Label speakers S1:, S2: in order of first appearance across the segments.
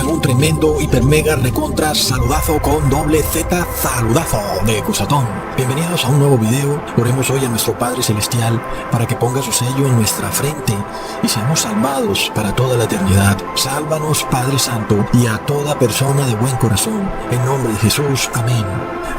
S1: reciban un tremendo, hiper mega, recontra, saludazo con doble Z, saludazo de Cusatón. Bienvenidos a un nuevo video. Oremos hoy a nuestro Padre Celestial para que ponga su sello en nuestra frente y seamos salvados para toda la eternidad. Sálvanos, Padre Santo, y a toda persona de buen corazón. En nombre de Jesús, amén.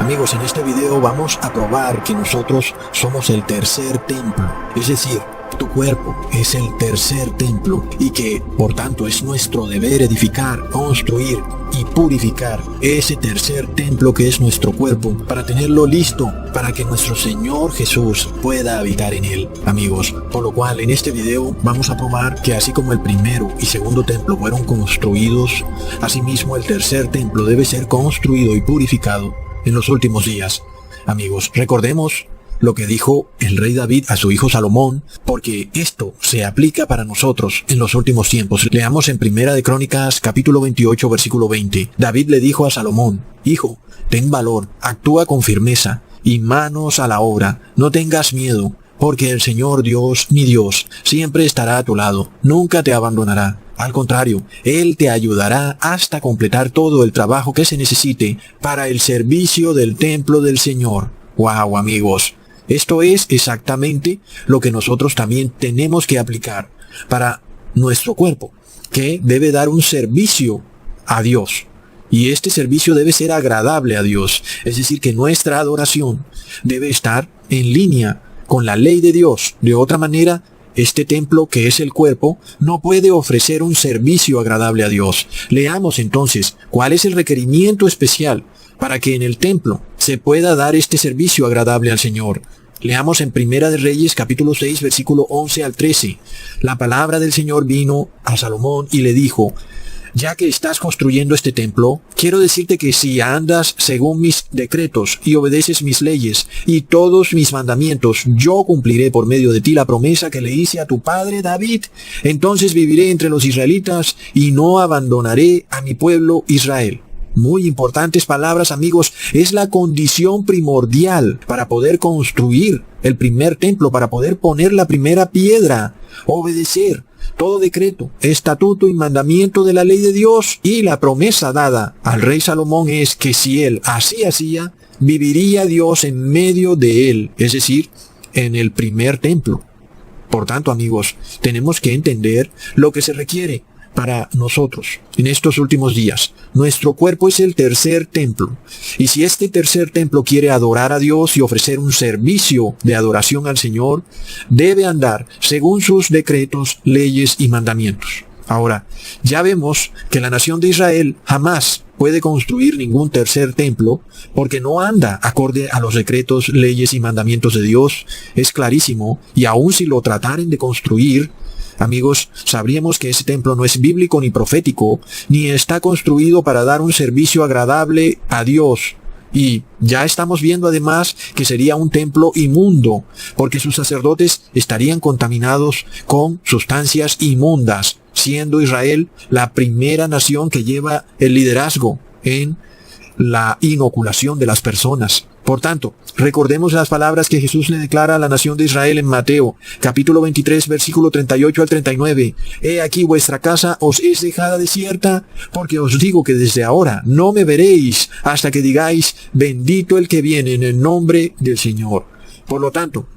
S1: Amigos, en este video vamos a probar que nosotros somos el tercer templo, es decir, tu cuerpo es el tercer templo y que, por tanto, es nuestro deber edificar, construir y purificar ese tercer templo que es nuestro cuerpo para tenerlo listo para que nuestro Señor Jesús pueda habitar en él, amigos. Por lo cual, en este video vamos a probar que así como el primero y segundo templo fueron construidos, asimismo el tercer templo debe ser construido y purificado en los últimos días. Amigos, recordemos lo que dijo el rey David a su hijo Salomón, porque esto se aplica para nosotros en los últimos tiempos. Leamos en Primera de Crónicas, capítulo 28, versículo 20. David le dijo a Salomón: Hijo, ten valor, actúa con firmeza y manos a la obra, no tengas miedo, porque el Señor Dios, mi Dios, siempre estará a tu lado, nunca te abandonará. Al contrario, Él te ayudará hasta completar todo el trabajo que se necesite para el servicio del templo del Señor. ¡Wow, amigos! Esto es exactamente lo que nosotros también tenemos que aplicar para nuestro cuerpo, que debe dar un servicio a Dios. Y este servicio debe ser agradable a Dios. Es decir, que nuestra adoración debe estar en línea con la ley de Dios. De otra manera, este templo, que es el cuerpo, no puede ofrecer un servicio agradable a Dios. Leamos entonces cuál es el requerimiento especial para que en el templo se pueda dar este servicio agradable al Señor. Leamos en Primera de Reyes, capítulo 6, versículo 11 al 13. La palabra del Señor vino a Salomón y le dijo: Ya que estás construyendo este templo, quiero decirte que si andas según mis decretos y obedeces mis leyes y todos mis mandamientos, yo cumpliré por medio de ti la promesa que le hice a tu padre David. Entonces viviré entre los israelitas y no abandonaré a mi pueblo Israel. Muy importantes palabras, amigos. Es la condición primordial para poder construir el primer templo, para poder poner la primera piedra. Obedecer todo decreto, estatuto y mandamiento de la ley de Dios. Y la promesa dada al rey Salomón es que si él así hacía, viviría Dios en medio de él, es decir, en el primer templo. Por tanto, amigos, tenemos que entender lo que se requiere para nosotros en estos últimos días. Nuestro cuerpo es el tercer templo, y si este tercer templo quiere adorar a Dios y ofrecer un servicio de adoración al Señor, debe andar según sus decretos, leyes y mandamientos. Ahora, ya vemos que la nación de Israel jamás puede construir ningún tercer templo porque no anda acorde a los decretos, leyes y mandamientos de Dios. Es clarísimo, y aun si lo trataren de construir, amigos, sabríamos que ese templo no es bíblico ni profético, ni está construido para dar un servicio agradable a Dios. Y ya estamos viendo además que sería un templo inmundo, porque sus sacerdotes estarían contaminados con sustancias inmundas, siendo Israel la primera nación que lleva el liderazgo en la inoculación de las personas. Por tanto, recordemos las palabras que Jesús le declara a la nación de Israel en Mateo, capítulo 23, versículo 38 al 39. He aquí vuestra casa os es dejada desierta, porque os digo que desde ahora no me veréis hasta que digáis: bendito el que viene en el nombre del Señor. Por lo tanto,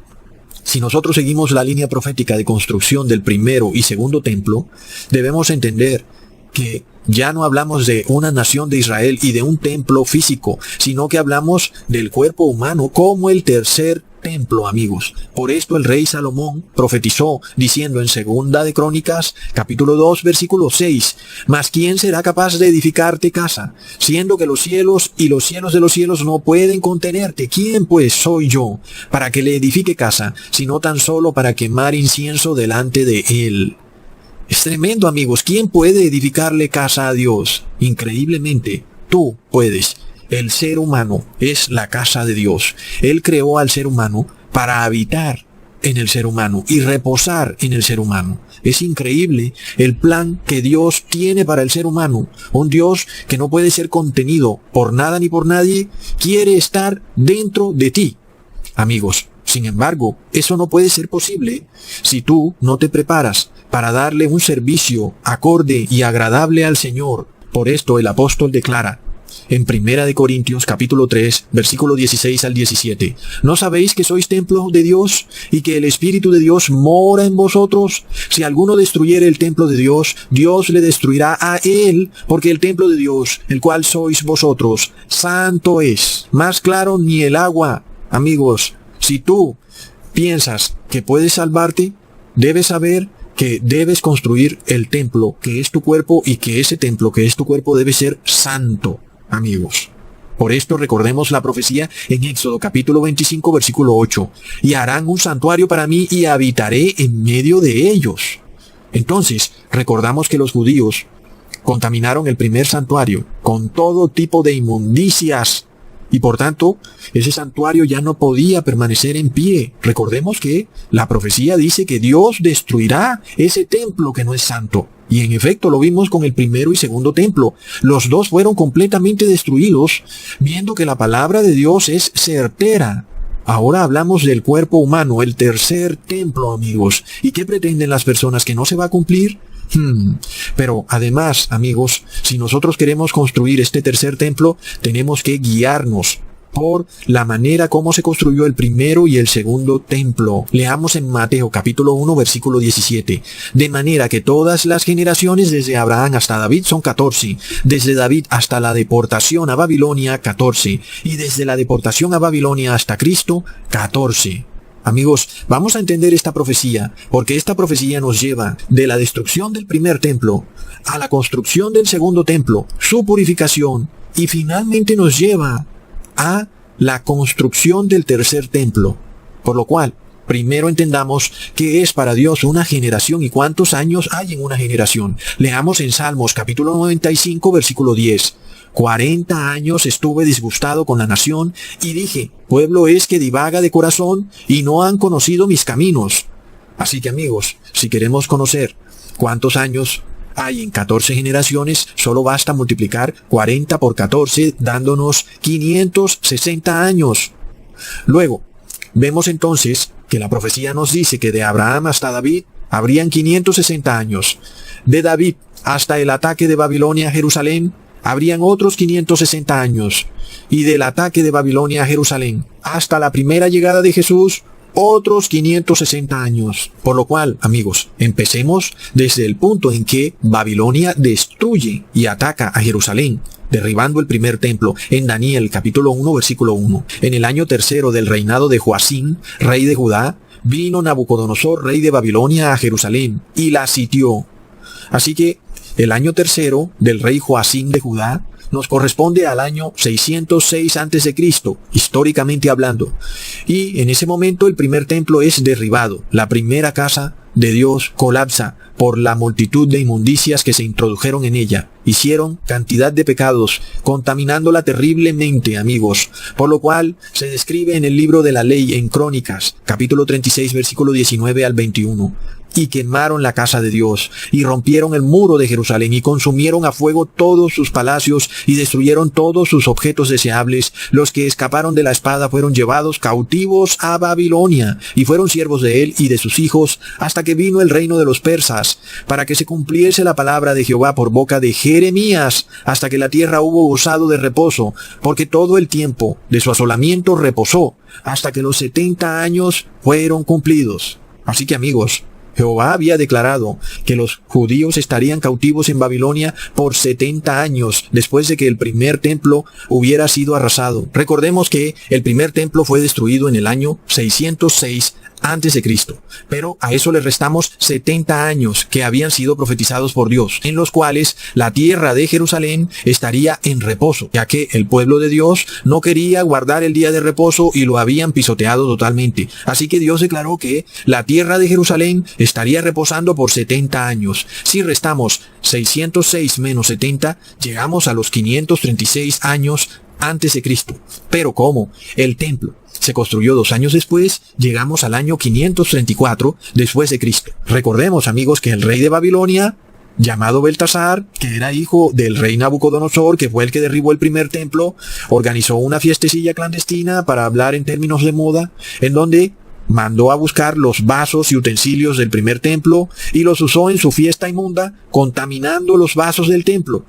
S1: si nosotros seguimos la línea profética de construcción del primero y segundo templo, debemos entender que ya no hablamos de una nación de Israel y de un templo físico, sino que hablamos del cuerpo humano como el tercer templo, amigos. Por esto el rey Salomón profetizó, diciendo en Segunda de Crónicas, capítulo 2, versículo 6, «Mas ¿quién será capaz de edificarte casa, siendo que los cielos y los cielos de los cielos no pueden contenerte? ¿Quién pues soy yo para que le edifique casa, sino tan solo para quemar incienso delante de él?» Es tremendo, amigos. ¿Quién puede edificarle casa a Dios? Increíblemente, tú puedes. El ser humano es la casa de Dios. Él creó al ser humano para habitar en el ser humano y reposar en el ser humano. Es increíble el plan que Dios tiene para el ser humano. Un Dios que no puede ser contenido por nada ni por nadie, quiere estar dentro de ti. Amigos, sin embargo, eso no puede ser posible si tú no te preparas para darle un servicio acorde y agradable al Señor Por esto el apóstol declara en 1 Corintios capítulo 3, versículo 16 al 17, ¿no sabéis que sois templo de Dios y que el Espíritu de Dios mora en vosotros? Si alguno destruyere el templo de Dios, Dios le destruirá a él, porque el templo de Dios, el cual sois vosotros, santo es. Más claro ni el agua. Amigos, si tú piensas que puedes salvarte, debes saber que debes construir el templo que es tu cuerpo y que ese templo que es tu cuerpo debe ser santo, amigos. Por esto recordemos la profecía en Éxodo capítulo 25 versículo 8. Y harán un santuario para mí y habitaré en medio de ellos. Entonces, recordamos que los judíos contaminaron el primer santuario con todo tipo de inmundicias. Y por tanto, ese santuario ya no podía permanecer en pie. Recordemos que la profecía dice que Dios destruirá ese templo que no es santo. Y en efecto lo vimos con el primero y segundo templo. Los dos fueron completamente destruidos, viendo que la palabra de Dios es certera. Ahora hablamos del cuerpo humano, el tercer templo, amigos. ¿Y qué pretenden las personas? ¿Que no se va a cumplir? Pero además, amigos, si nosotros queremos construir este tercer templo, tenemos que guiarnos por la manera como se construyó el primero y el segundo templo. Leamos en Mateo capítulo 1 versículo 17. De manera que todas las generaciones desde Abraham hasta David son 14, desde David hasta la deportación a Babilonia 14, y desde la deportación a Babilonia hasta Cristo 14. Amigos, vamos a entender esta profecía, porque esta profecía nos lleva de la destrucción del primer templo a la construcción del segundo templo, su purificación, y finalmente nos lleva a la construcción del tercer templo. Por lo cual, primero entendamos qué es para Dios una generación y cuántos años hay en una generación. Leamos en Salmos capítulo 95 versículo 10. 40 años estuve disgustado con la nación y dije, pueblo es que divaga de corazón y no han conocido mis caminos. Así que amigos, si queremos conocer cuántos años hay en 14 generaciones, solo basta multiplicar 40 por 14, dándonos 560 años. Luego, vemos entonces que la profecía nos dice que de Abraham hasta David habrían 560 años. De David hasta el ataque de Babilonia a Jerusalén, habrían otros 560 años. Y del ataque de Babilonia a Jerusalén hasta la primera llegada de Jesús, otros 560 años. Por lo cual, amigos, empecemos desde el punto en que Babilonia destruye y ataca a Jerusalén, derribando el primer templo, en Daniel capítulo 1 versículo 1. En el año tercero del reinado de Joacim, rey de Judá, vino Nabucodonosor, rey de Babilonia, a Jerusalén, y la sitió. Así que el año tercero del rey Joacim de Judá nos corresponde al año 606 a.C., históricamente hablando. Y en ese momento el primer templo es derribado. La primera casa de Dios colapsa por la multitud de inmundicias que se introdujeron en ella. Hicieron cantidad de pecados, contaminándola terriblemente, amigos. Por lo cual se describe en el libro de la ley en Crónicas, capítulo 36, versículo 19 al 21. Y quemaron la casa de Dios, y rompieron el muro de Jerusalén, y consumieron a fuego todos sus palacios, y destruyeron todos sus objetos deseables. Los que escaparon de la espada fueron llevados cautivos a Babilonia, y fueron siervos de él y de sus hijos, hasta que vino el reino de los persas, para que se cumpliese la palabra de Jehová por boca de Jeremías, hasta que la tierra hubo gozado de reposo, porque todo el tiempo de su asolamiento reposó, hasta que los 70 años fueron cumplidos. Así que amigos, Jehová había declarado que los judíos estarían cautivos en Babilonia por 70 años después de que el primer templo hubiera sido arrasado. Recordemos que el primer templo fue destruido en el año 606 a.C., pero a eso le restamos 70 años que habían sido profetizados por Dios, en los cuales la tierra de Jerusalén estaría en reposo, ya que el pueblo de Dios no quería guardar el día de reposo y lo habían pisoteado totalmente. Así que Dios declaró que la tierra de Jerusalén estaría reposando por 70 años. Si restamos 606 menos 70, llegamos a los 536 años antes de Cristo. Pero ¿cómo? El templo se construyó 2 años después, llegamos al año 534 después de Cristo. Recordemos, amigos, que el rey de Babilonia, llamado Beltasar, que era hijo del rey Nabucodonosor, que fue el que derribó el primer templo, organizó una fiestecilla clandestina, para hablar en términos de moda, en donde mandó a buscar los vasos y utensilios del primer templo y los usó en su fiesta inmunda, contaminando los vasos del templo.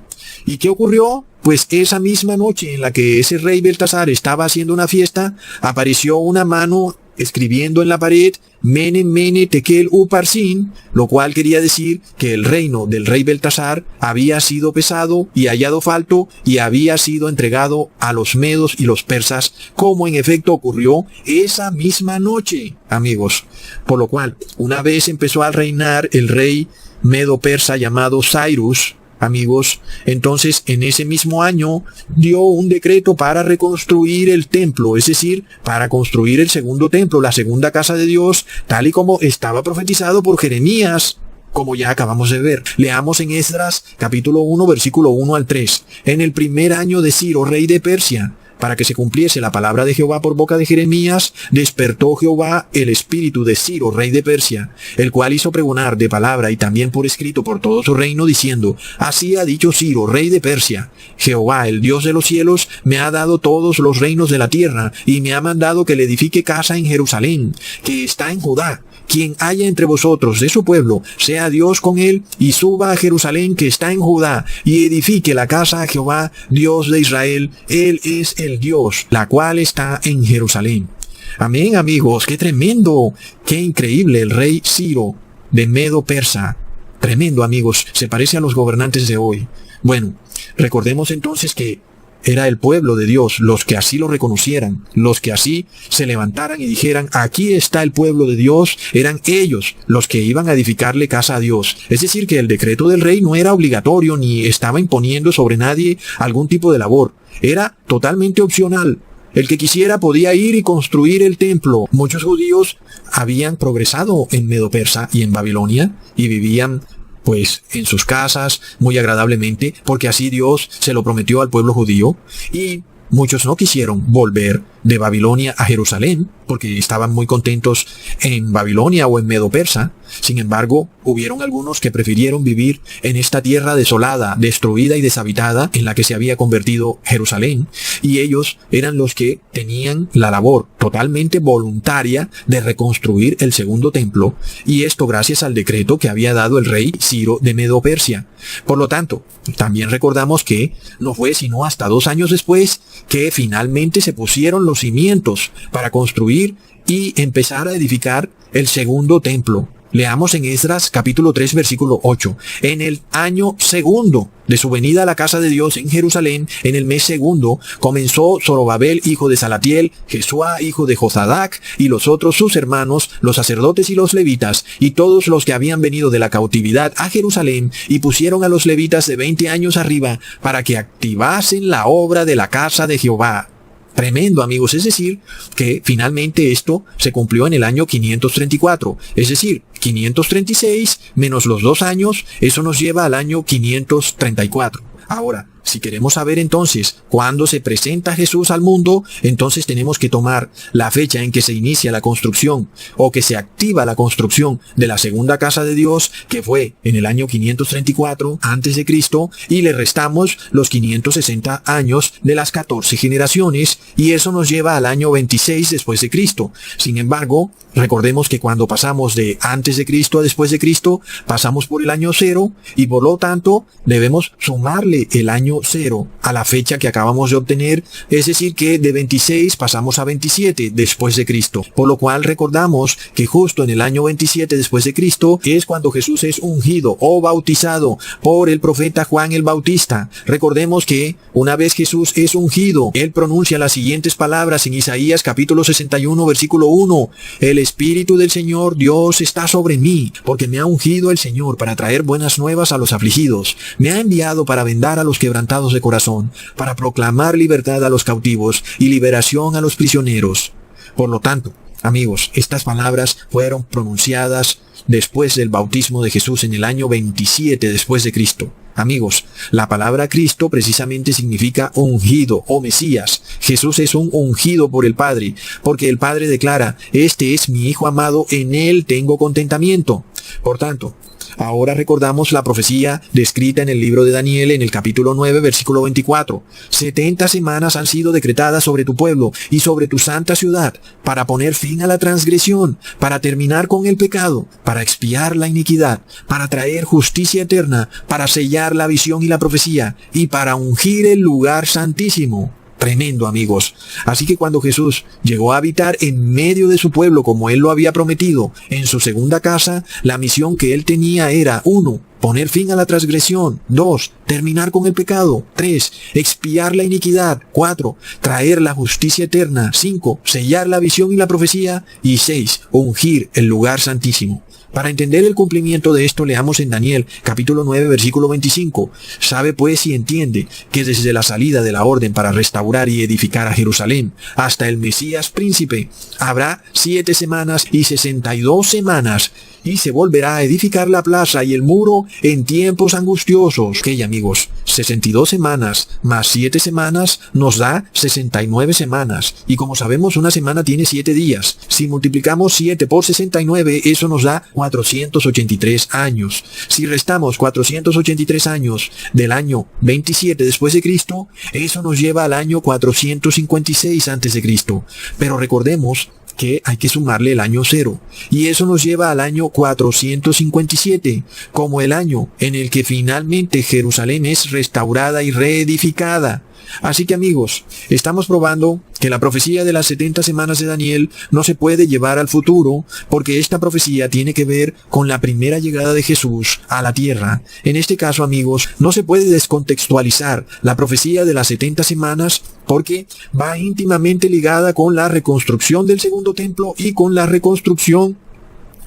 S1: ¿Y qué ocurrió? Pues esa misma noche en la que ese rey Beltasar estaba haciendo una fiesta, apareció una mano escribiendo en la pared Mene Mene Tekel Uparsin, lo cual quería decir que el reino del rey Beltasar había sido pesado y hallado falto y había sido entregado a los medos y los persas, como en efecto ocurrió esa misma noche, amigos. Por lo cual, una vez empezó a reinar el rey medo-persa llamado Cyrus, amigos, entonces en ese mismo año dio un decreto para reconstruir el templo, es decir, para construir el segundo templo, la segunda casa de Dios, tal y como estaba profetizado por Jeremías, como ya acabamos de ver. Leamos en Esdras capítulo 1, versículo 1 al 3. En el primer año de Ciro, rey de Persia, para que se cumpliese la palabra de Jehová por boca de Jeremías, despertó Jehová el espíritu de Ciro, rey de Persia, el cual hizo pregonar de palabra y también por escrito por todo su reino, diciendo, así ha dicho Ciro, rey de Persia, Jehová, el Dios de los cielos, me ha dado todos los reinos de la tierra, y me ha mandado que le edifique casa en Jerusalén, que está en Judá. Quien haya entre vosotros de su pueblo, sea Dios con él, y suba a Jerusalén que está en Judá, y edifique la casa a Jehová, Dios de Israel. Él es el Dios, la cual está en Jerusalén. Amén, amigos, qué tremendo, qué increíble el rey Ciro de Medo Persa. Tremendo, amigos, se parece a los gobernantes de hoy. Bueno, recordemos entonces que era el pueblo de Dios, los que así lo reconocieran, los que así se levantaran y dijeran, aquí está el pueblo de Dios, eran ellos los que iban a edificarle casa a Dios. Es decir, que el decreto del rey no era obligatorio ni estaba imponiendo sobre nadie algún tipo de labor. Era totalmente opcional. El que quisiera podía ir y construir el templo. Muchos judíos habían progresado en Medo-Persa y en Babilonia y vivían pues en sus casas muy agradablemente, porque así Dios se lo prometió al pueblo judío, y muchos no quisieron volver de Babilonia a Jerusalén, porque estaban muy contentos en Babilonia o en Medo-Persa. Sin embargo, hubieron algunos que prefirieron vivir en esta tierra desolada, destruida y deshabitada en la que se había convertido Jerusalén, y ellos eran los que tenían la labor totalmente voluntaria de reconstruir el segundo templo, y esto gracias al decreto que había dado el rey Ciro de Medo-Persia. Por lo tanto, también recordamos que no fue sino hasta 2 años después que finalmente se pusieron los cimientos para construir y empezar a edificar el segundo templo. Leamos en Esdras capítulo 3 versículo 8. En el año segundo de su venida a la casa de Dios en Jerusalén, en el mes segundo, comenzó Zorobabel, hijo de Salatiel, Jesuá, hijo de Josadac, y los otros sus hermanos, los sacerdotes y los levitas, y todos los que habían venido de la cautividad a Jerusalén, y pusieron a los levitas de 20 años arriba, para que activasen la obra de la casa de Jehová. Tremendo, amigos, es decir, que finalmente esto se cumplió en el año 534, es decir, 536 menos los 2 años, eso nos lleva al año 534. Ahora, si queremos saber entonces cuándo se presenta Jesús al mundo, entonces tenemos que tomar la fecha en que se inicia la construcción o que se activa la construcción de la segunda casa de Dios, que fue en el año 534 antes de Cristo, y le restamos los 560 años de las 14 generaciones, y eso nos lleva al año 26 después de Cristo. Sin embargo, recordemos que cuando pasamos de antes de Cristo a después de Cristo, pasamos por el año 0, y por lo tanto debemos sumarle el año 0 a la fecha que acabamos de obtener, es decir que de 26 pasamos a 27 después de Cristo, por lo cual recordamos que justo en el año 27 después de Cristo es cuando Jesús es ungido o bautizado por el profeta Juan el Bautista. Recordemos que una vez Jesús es ungido, él pronuncia las siguientes palabras en Isaías capítulo 61 versículo 1: el Espíritu del Señor Dios está sobre mí, porque me ha ungido el Señor para traer buenas nuevas a los afligidos, me ha enviado para vendar a los quebrantados de corazón, para proclamar libertad a los cautivos y liberación a los prisioneros. Por lo tanto, amigos, estas palabras fueron pronunciadas después del bautismo de Jesús en el año 27 después de Cristo. Amigos, la palabra Cristo precisamente significa ungido o Mesías. Jesús es un ungido por el Padre, porque el Padre declara: este es mi Hijo amado, en él tengo contentamiento. Por tanto, Ahora recordamos la profecía descrita en el libro de Daniel en el capítulo 9, versículo 24. 70 semanas han sido decretadas sobre tu pueblo y sobre tu santa ciudad para poner fin a la transgresión, para terminar con el pecado, para expiar la iniquidad, para traer justicia eterna, para sellar la visión y la profecía y para ungir el lugar santísimo. Tremendo, amigos. Así que cuando Jesús llegó a habitar en medio de su pueblo como Él lo había prometido, en su segunda casa, la misión que Él tenía era 1. Poner fin a la transgresión. 2. Terminar con el pecado. 3. Expiar la iniquidad. 4. Traer la justicia eterna. 5. Sellar la visión y la profecía. Y 6. Ungir el lugar santísimo. Para entender el cumplimiento de esto, leamos en Daniel, capítulo 9, versículo 25. Sabe pues y entiende que desde la salida de la orden para restaurar y edificar a Jerusalén hasta el Mesías príncipe, habrá 7 semanas y 62 semanas, y se volverá a edificar la plaza y el muro en tiempos angustiosos. Ok, amigos, 62 semanas más 7 semanas nos da 69 semanas. Y como sabemos, una semana tiene 7 días. Si multiplicamos 7 por 69, eso nos da 483 años. Si restamos 483 años del año 27 después de Cristo, eso nos lleva al año 456 antes de Cristo. Pero recordemos que hay que sumarle el año 0. Y eso nos lleva al año 457, como el año en el que finalmente Jerusalén es restaurada y reedificada. Así que, amigos, estamos probando que la profecía de las 70 semanas de Daniel no se puede llevar al futuro, porque esta profecía tiene que ver con la primera llegada de Jesús a la tierra. En este caso, amigos, no se puede descontextualizar la profecía de las 70 semanas porque va íntimamente ligada con la reconstrucción del segundo templo y con la reconstrucción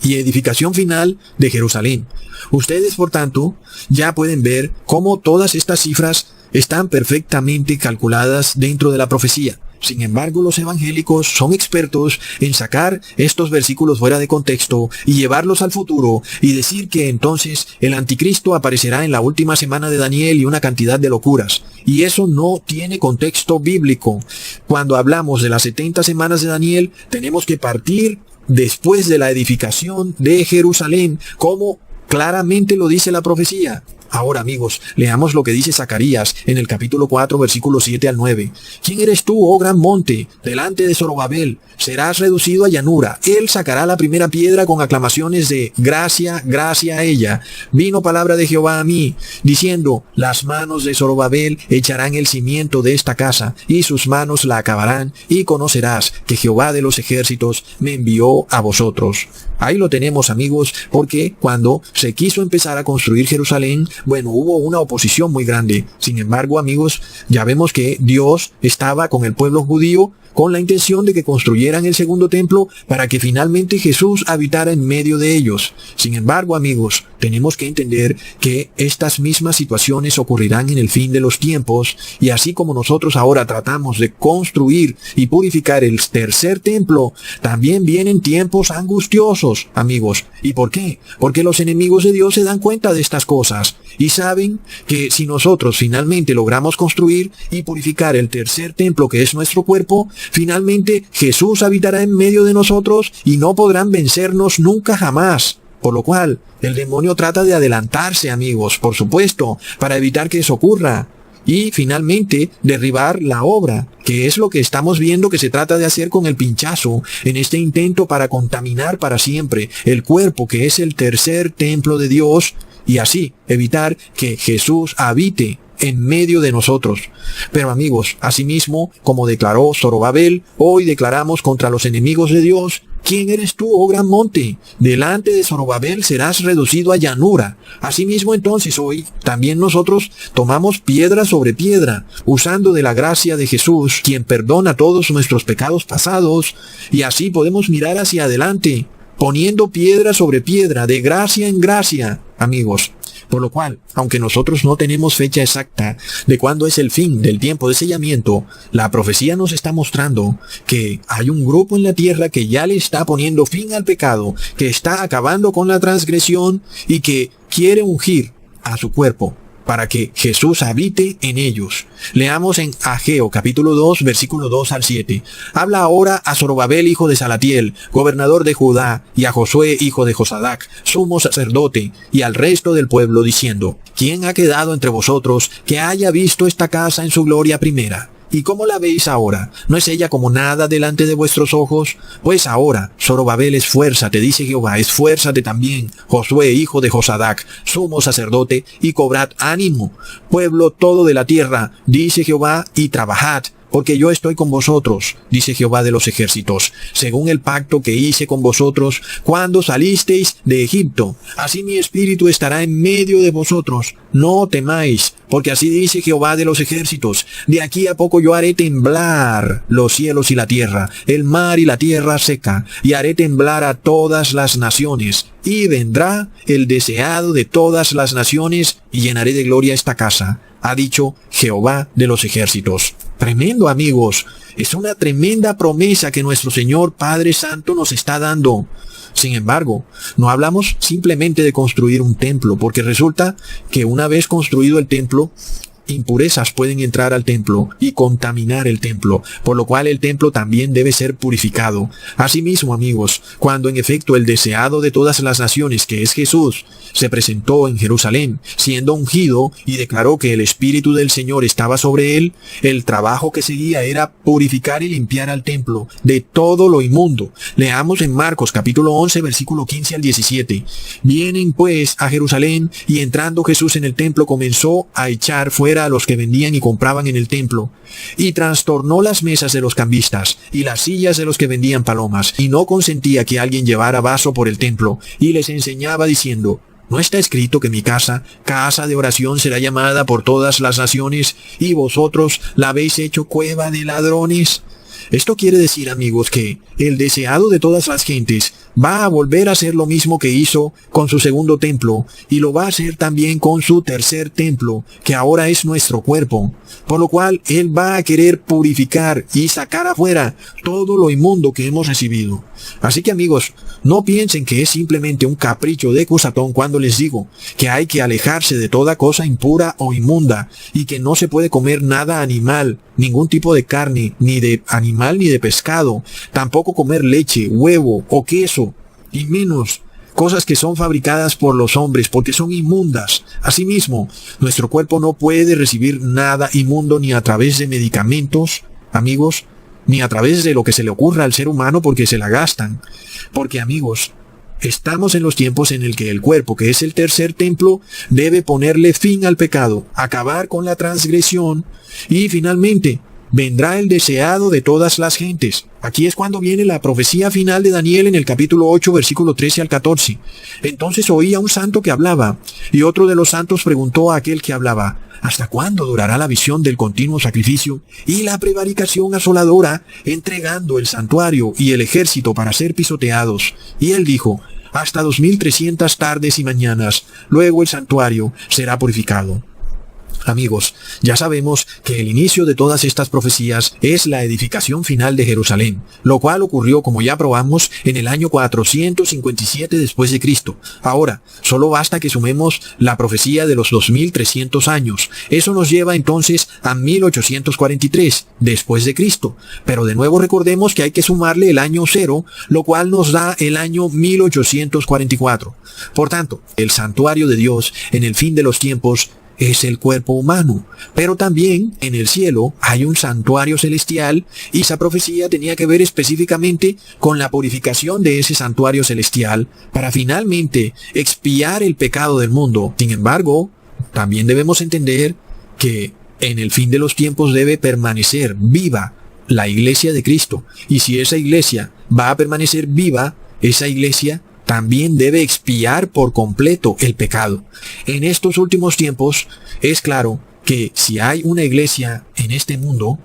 S1: y edificación final de Jerusalén. Ustedes, por tanto, ya pueden ver cómo todas estas cifras están perfectamente calculadas dentro de la profecía. Sin embargo, los evangélicos son expertos en sacar estos versículos fuera de contexto y llevarlos al futuro y decir que entonces el anticristo aparecerá en la última semana de Daniel y una cantidad de locuras. Y eso no tiene contexto bíblico. Cuando hablamos de las 70 semanas de Daniel, tenemos que partir después de la edificación de Jerusalén, como claramente lo dice la profecía. Ahora, amigos, leamos lo que dice Zacarías en el capítulo 4, versículos 7 al 9. ¿Quién eres tú, oh gran monte? Delante de Zorobabel serás reducido a llanura. Él sacará la primera piedra con aclamaciones de gracia, gracia a ella. Vino palabra de Jehová a mí, diciendo, las manos de Zorobabel echarán el cimiento de esta casa, y sus manos la acabarán, y conocerás que Jehová de los ejércitos me envió a vosotros. Ahí lo tenemos, amigos, porque cuando se quiso empezar a construir Jerusalén, bueno, hubo una oposición muy grande. Sin embargo, amigos, ya vemos que Dios estaba con el pueblo judío con la intención de que construyeran el segundo templo para que finalmente Jesús habitara en medio de ellos. Sin embargo, amigos, tenemos que entender que estas mismas situaciones ocurrirán en el fin de los tiempos, y así como nosotros ahora tratamos de construir y purificar el tercer templo, también vienen tiempos angustiosos, amigos. ¿Y por qué? Porque los enemigos de Dios se dan cuenta de estas cosas y saben que si nosotros finalmente logramos construir y purificar el tercer templo, que es nuestro cuerpo, finalmente Jesús habitará en medio de nosotros y no podrán vencernos nunca jamás. Por lo cual, el demonio trata de adelantarse, amigos, por supuesto, para evitar que eso ocurra. Y finalmente, derribar la obra, que es lo que estamos viendo que se trata de hacer con el pinchazo, en este intento para contaminar para siempre el cuerpo, que es el tercer templo de Dios, y así evitar que Jesús habite en medio de nosotros. Pero, amigos, asimismo, como declaró Zorobabel, hoy declaramos contra los enemigos de Dios: ¿quién eres tú, oh gran monte? Delante de Zorobabel serás reducido a llanura. Asimismo, entonces, hoy también nosotros tomamos piedra sobre piedra, usando de la gracia de Jesús, quien perdona todos nuestros pecados pasados, y así podemos mirar hacia adelante, poniendo piedra sobre piedra, de gracia en gracia, amigos. Por lo cual, aunque nosotros no tenemos fecha exacta de cuándo es el fin del tiempo de sellamiento, la profecía nos está mostrando que hay un grupo en la tierra que ya le está poniendo fin al pecado, que está acabando con la transgresión y que quiere ungir a su cuerpo para que Jesús habite en ellos. Leamos en Ageo capítulo 2, versículo 2 al 7. Habla ahora a Zorobabel, hijo de Salatiel, gobernador de Judá, y a Josué, hijo de Josadac, sumo sacerdote, y al resto del pueblo, diciendo: ¿Quién ha quedado entre vosotros que haya visto esta casa en su gloria primera? ¿Y cómo la veis ahora? ¿No es ella como nada delante de vuestros ojos? Pues ahora, Zorobabel, esfuérzate, dice Jehová, esfuérzate también, Josué, hijo de Josadac, sumo sacerdote, y cobrad ánimo, pueblo todo de la tierra, dice Jehová, y trabajad, porque yo estoy con vosotros, dice Jehová de los ejércitos, según el pacto que hice con vosotros cuando salisteis de Egipto. Así mi espíritu estará en medio de vosotros. No temáis, porque así dice Jehová de los ejércitos: de aquí a poco yo haré temblar los cielos y la tierra, el mar y la tierra seca, y haré temblar a todas las naciones. Y vendrá el deseado de todas las naciones, y llenaré de gloria esta casa, ha dicho Jehová de los ejércitos. Tremendo, amigos. Es una tremenda promesa que nuestro Señor Padre Santo nos está dando. Sin embargo, no hablamos simplemente de construir un templo, porque resulta que una vez construido el templo, impurezas pueden entrar al templo y contaminar el templo, por lo cual el templo también debe ser purificado. Asimismo, amigos, cuando en efecto el deseado de todas las naciones, que es Jesús, se presentó en Jerusalén, siendo ungido, y declaró que el Espíritu del Señor estaba sobre él, el trabajo que seguía era purificar y limpiar al templo de todo lo inmundo. Leamos en Marcos capítulo 11, versículo 15 al 17. Vienen pues a Jerusalén, y entrando Jesús en el templo comenzó a echar fuera a los que vendían y compraban en el templo, y trastornó las mesas de los cambistas y las sillas de los que vendían palomas, y no consentía que alguien llevara vaso por el templo, y les enseñaba diciendo: ¿No está escrito que mi casa, casa de oración, será llamada por todas las naciones, y vosotros la habéis hecho cueva de ladrones? Esto quiere decir, amigos, que el deseado de todas las gentes va a volver a hacer lo mismo que hizo con su segundo templo, y lo va a hacer también con su tercer templo, que ahora es nuestro cuerpo. Por lo cual, Él va a querer purificar y sacar afuera todo lo inmundo que hemos recibido. Así que, amigos, no piensen que es simplemente un capricho de Cusatón cuando les digo que hay que alejarse de toda cosa impura o inmunda, y que no se puede comer nada animal, ningún tipo de carne, ni de animal ni de pescado, tampoco comer leche, huevo o queso, y menos cosas que son fabricadas por los hombres, porque son inmundas. Asimismo, nuestro cuerpo no puede recibir nada inmundo ni a través de medicamentos, amigos, ni a través de lo que se le ocurra al ser humano, porque se la gastan. Porque, amigos, estamos en los tiempos en el que el cuerpo, que es el tercer templo, debe ponerle fin al pecado, acabar con la transgresión, y finalmente vendrá el deseado de todas las gentes. Aquí es cuando viene la profecía final de Daniel en el capítulo 8, versículo 13 al 14. Entonces oí a un santo que hablaba, y otro de los santos preguntó a aquel que hablaba: ¿Hasta cuándo durará la visión del continuo sacrificio y la prevaricación asoladora, entregando el santuario y el ejército para ser pisoteados? Y él dijo: hasta 2300 tardes y mañanas, luego el santuario será purificado. Amigos, ya sabemos que el inicio de todas estas profecías es la edificación final de Jerusalén, lo cual ocurrió, como ya probamos, en el año 457 después de Cristo. Ahora, solo basta que sumemos la profecía de los 2300 años. Eso nos lleva entonces a 1843 después de Cristo. Pero de nuevo recordemos que hay que sumarle el año 0, lo cual nos da el año 1844. Por tanto, el santuario de Dios en el fin de los tiempos es el cuerpo humano, pero también en el cielo hay un santuario celestial, y esa profecía tenía que ver específicamente con la purificación de ese santuario celestial para finalmente expiar el pecado del mundo. Sin embargo, también debemos entender que en el fin de los tiempos debe permanecer viva la iglesia de Cristo, y si esa iglesia va a permanecer viva, esa iglesia también debe expiar por completo el pecado. En estos últimos tiempos es claro que si hay una iglesia en este mundo,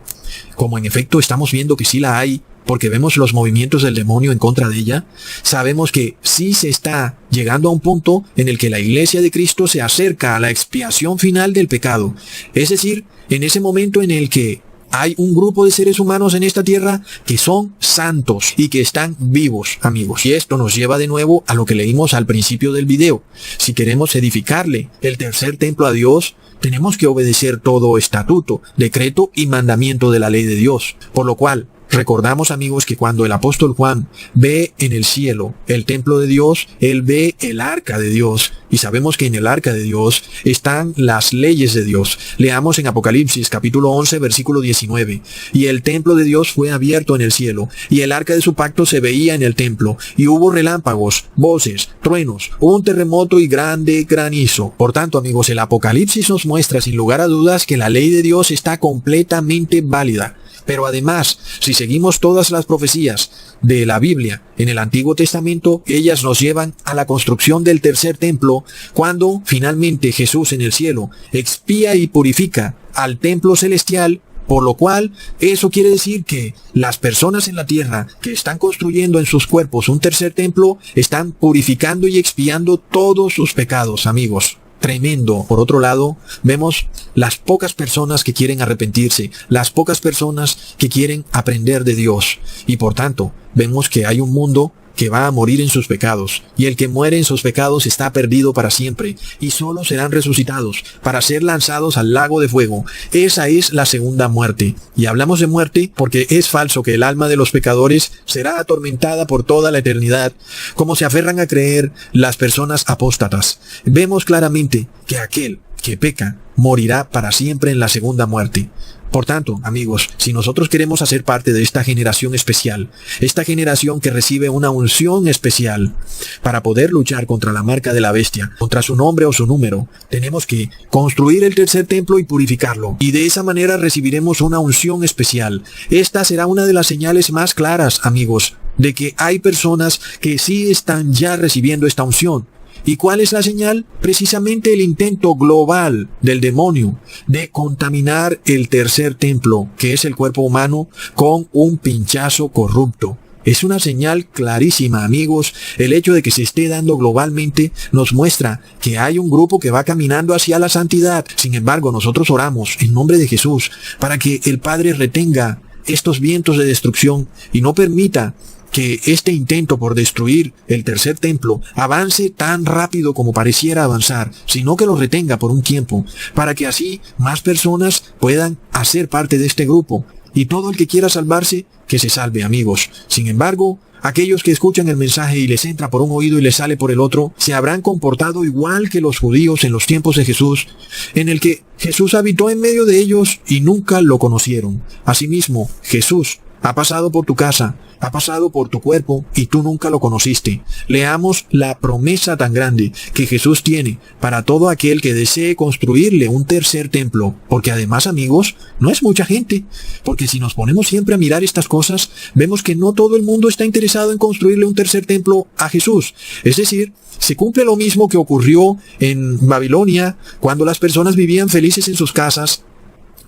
S1: como en efecto estamos viendo que sí la hay, porque vemos los movimientos del demonio en contra de ella, sabemos que sí se está llegando a un punto en el que la iglesia de Cristo se acerca a la expiación final del pecado. Es decir, en ese momento en el que Hay un grupo de seres humanos en esta tierra que son santos y que están vivos, amigos. Y esto nos lleva de nuevo a lo que leímos al principio del video. Si queremos edificarle el tercer templo a Dios, tenemos que obedecer todo estatuto, decreto y mandamiento de la ley de Dios. Por lo cual, recordamos, amigos, que cuando el apóstol Juan ve en el cielo el templo de Dios, él ve el arca de Dios. Y sabemos que en el arca de Dios están las leyes de Dios. Leamos en Apocalipsis capítulo 11, versículo 19. Y el templo de Dios fue abierto en el cielo, y el arca de su pacto se veía en el templo. Y hubo relámpagos, voces, truenos, un terremoto y grande granizo. Por tanto, amigos, el Apocalipsis nos muestra sin lugar a dudas que la ley de Dios está completamente válida. Pero además, si seguimos todas las profecías de la Biblia en el Antiguo Testamento, ellas nos llevan a la construcción del tercer templo, cuando finalmente Jesús en el cielo expía y purifica al templo celestial, por lo cual eso quiere decir que las personas en la tierra que están construyendo en sus cuerpos un tercer templo están purificando y expiando todos sus pecados, amigos. Tremendo. Por otro lado, vemos las pocas personas que quieren arrepentirse, las pocas personas que quieren aprender de Dios. Y por tanto, vemos que hay un mundo que va a morir en sus pecados, y el que muere en sus pecados está perdido para siempre, y solo serán resucitados para ser lanzados al lago de fuego. Esa es la segunda muerte. Y hablamos de muerte porque es falso que el alma de los pecadores será atormentada por toda la eternidad, como se aferran a creer las personas apóstatas. Vemos claramente que aquel que peca morirá para siempre en la segunda muerte. Por tanto, amigos, si nosotros queremos hacer parte de esta generación especial, esta generación que recibe una unción especial para poder luchar contra la marca de la bestia, contra su nombre o su número, tenemos que construir el tercer templo y purificarlo. Y de esa manera recibiremos una unción especial. Esta será una de las señales más claras, amigos, de que hay personas que sí están ya recibiendo esta unción. ¿Y cuál es la señal? Precisamente el intento global del demonio de contaminar el tercer templo, que es el cuerpo humano, con un pinchazo corrupto. Es una señal clarísima, amigos. El hecho de que se esté dando globalmente nos muestra que hay un grupo que va caminando hacia la santidad. Sin embargo, nosotros oramos en nombre de Jesús para que el Padre retenga estos vientos de destrucción y no permita que este intento por destruir el tercer templo avance tan rápido como pareciera avanzar, sino que lo retenga por un tiempo, para que así más personas puedan hacer parte de este grupo. Y todo el que quiera salvarse, que se salve, amigos. Sin embargo, aquellos que escuchan el mensaje y les entra por un oído y les sale por el otro, se habrán comportado igual que los judíos en los tiempos de Jesús, en el que Jesús habitó en medio de ellos y nunca lo conocieron. Asimismo, Jesús ha pasado por tu casa, ha pasado por tu cuerpo y tú nunca lo conociste. Leamos la promesa tan grande que Jesús tiene para todo aquel que desee construirle un tercer templo. Porque además, amigos, no es mucha gente. Porque si nos ponemos siempre a mirar estas cosas, vemos que no todo el mundo está interesado en construirle un tercer templo a Jesús. Es decir, se cumple lo mismo que ocurrió en Babilonia, cuando las personas vivían felices en sus casas,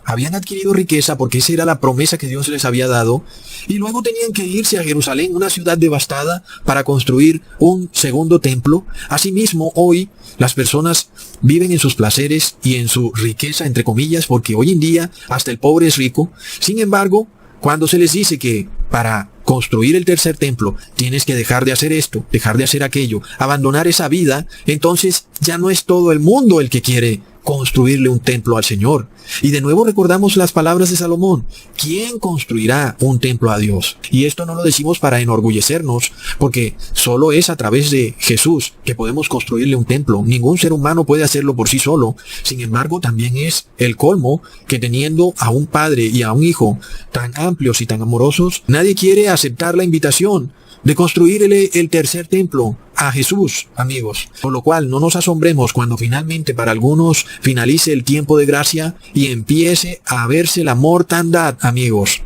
S1: habían adquirido riqueza porque esa era la promesa que Dios les había dado, y luego tenían que irse a Jerusalén, una ciudad devastada, para construir un segundo templo. Asimismo, hoy las personas viven en sus placeres y en su riqueza, entre comillas, porque hoy en día hasta el pobre es rico. Sin embargo, cuando se les dice que para construir el tercer templo tienes que dejar de hacer esto, dejar de hacer aquello, abandonar esa vida, entonces ya no es todo el mundo el que quiere construirle un templo al Señor. Y de nuevo recordamos las palabras de Salomón: ¿quién construirá un templo a Dios? Y esto no lo decimos para enorgullecernos, porque solo es a través de Jesús que podemos construirle un templo. Ningún ser humano puede hacerlo por sí solo. Sin embargo, también es el colmo que, teniendo a un padre y a un hijo tan amplios y tan amorosos, nadie quiere aceptar la invitación de construirle el tercer templo a Jesús, amigos. Por lo cual no nos asombremos cuando finalmente para algunos finalice el tiempo de gracia y empiece a verse la mortandad, amigos.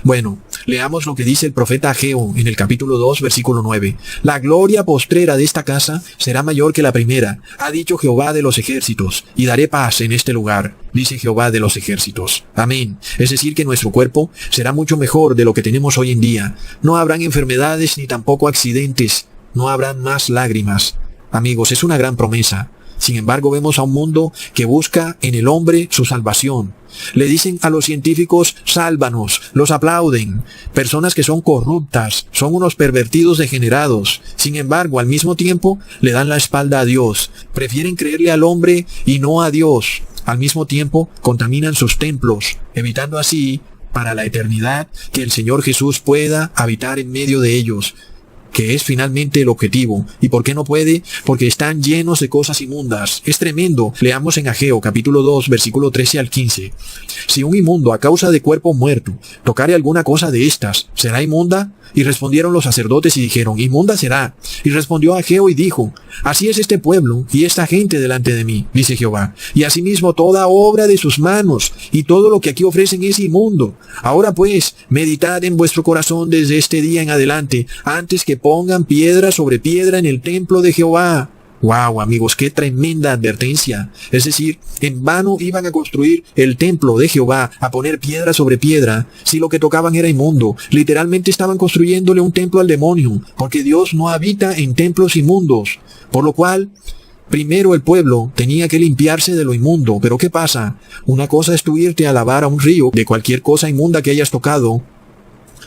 S1: Bueno, leamos lo que dice el profeta Ageo en el capítulo 2, versículo 9. La gloria postrera de esta casa será mayor que la primera, ha dicho Jehová de los ejércitos, y daré paz en este lugar, dice Jehová de los ejércitos. Amén. Es decir, que nuestro cuerpo será mucho mejor de lo que tenemos hoy en día. No habrán enfermedades ni tampoco accidentes. No habrán más lágrimas. Amigos, es una gran promesa. Sin embargo, vemos a un mundo que busca en el hombre su salvación. Le dicen a los científicos, sálvanos, los aplauden. Personas que son corruptas, son unos pervertidos degenerados. Sin embargo, al mismo tiempo, le dan la espalda a Dios. Prefieren creerle al hombre y no a Dios. Al mismo tiempo, contaminan sus templos, evitando así, para la eternidad, que el Señor Jesús pueda habitar en medio de ellos, que es finalmente el objetivo. ¿Y por qué no puede? Porque están llenos de cosas inmundas. Es tremendo. Leamos en Ageo, capítulo 2, versículo 13 al 15. Si un inmundo a causa de cuerpo muerto tocare alguna cosa de estas, ¿será inmunda? Y respondieron los sacerdotes y dijeron, inmunda será. Y respondió Ageo y dijo, así es este pueblo y esta gente delante de mí, dice Jehová. Y asimismo toda obra de sus manos y todo lo que aquí ofrecen es inmundo. Ahora pues, meditad en vuestro corazón desde este día en adelante, antes que pongan piedra sobre piedra en el templo de Jehová. Wow, amigos, qué tremenda advertencia. Es decir, en vano iban a construir el templo de Jehová, a poner piedra sobre piedra, si lo que tocaban era inmundo. Literalmente estaban construyéndole un templo al demonio, porque Dios no habita en templos inmundos. Por lo cual, primero el pueblo tenía que limpiarse de lo inmundo. Pero ¿qué pasa? Una cosa es tú irte a lavar a un río de cualquier cosa inmunda que hayas tocado,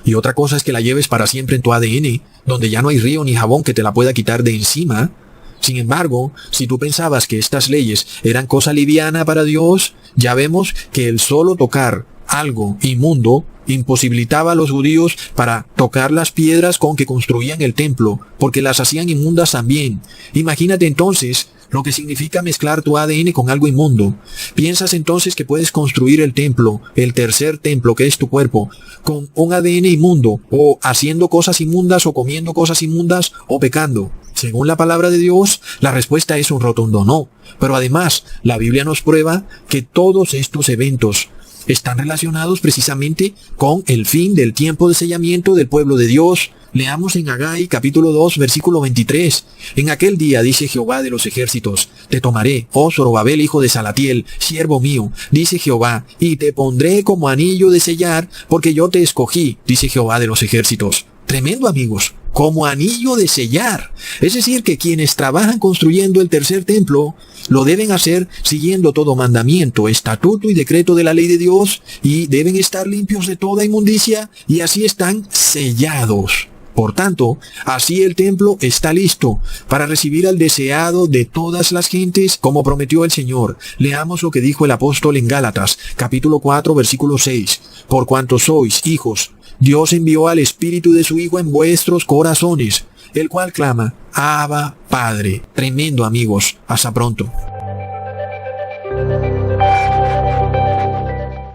S1: y otra cosa es que la lleves para siempre en tu ADN, donde ya no hay río ni jabón que te la pueda quitar de encima. Sin embargo, si tú pensabas que estas leyes eran cosa liviana para Dios, ya vemos que el solo tocar algo inmundo imposibilitaba a los judíos para tocar las piedras con que construían el templo, porque las hacían inmundas también. Imagínate entonces lo que significa mezclar tu ADN con algo inmundo. Piensas entonces que puedes construir el templo, el tercer templo que es tu cuerpo, con un ADN inmundo, o haciendo cosas inmundas, o comiendo cosas inmundas, o pecando. Según la palabra de Dios, la respuesta es un rotundo no. Pero además, la Biblia nos prueba que todos estos eventos están relacionados precisamente con el fin del tiempo de sellamiento del pueblo de Dios. Leamos en Hagai capítulo 2 versículo 23. En aquel día dice Jehová de los ejércitos, te tomaré, oh Zorobabel hijo de Salatiel, siervo mío, dice Jehová, y te pondré como anillo de sellar, porque yo te escogí, dice Jehová de los ejércitos. Tremendo, amigos, como anillo de sellar. Es decir, que quienes trabajan construyendo el tercer templo lo deben hacer siguiendo todo mandamiento, estatuto y decreto de la ley de Dios, y deben estar limpios de toda inmundicia, y así están sellados. Por tanto, así el templo está listo para recibir al deseado de todas las gentes, como prometió el Señor. Leamos lo que dijo el apóstol en Gálatas, capítulo 4, versículo 6. Por cuanto sois hijos, Dios envió al Espíritu de su Hijo en vuestros corazones, el cual clama, Abba, Padre. Tremendo, amigos. Hasta pronto.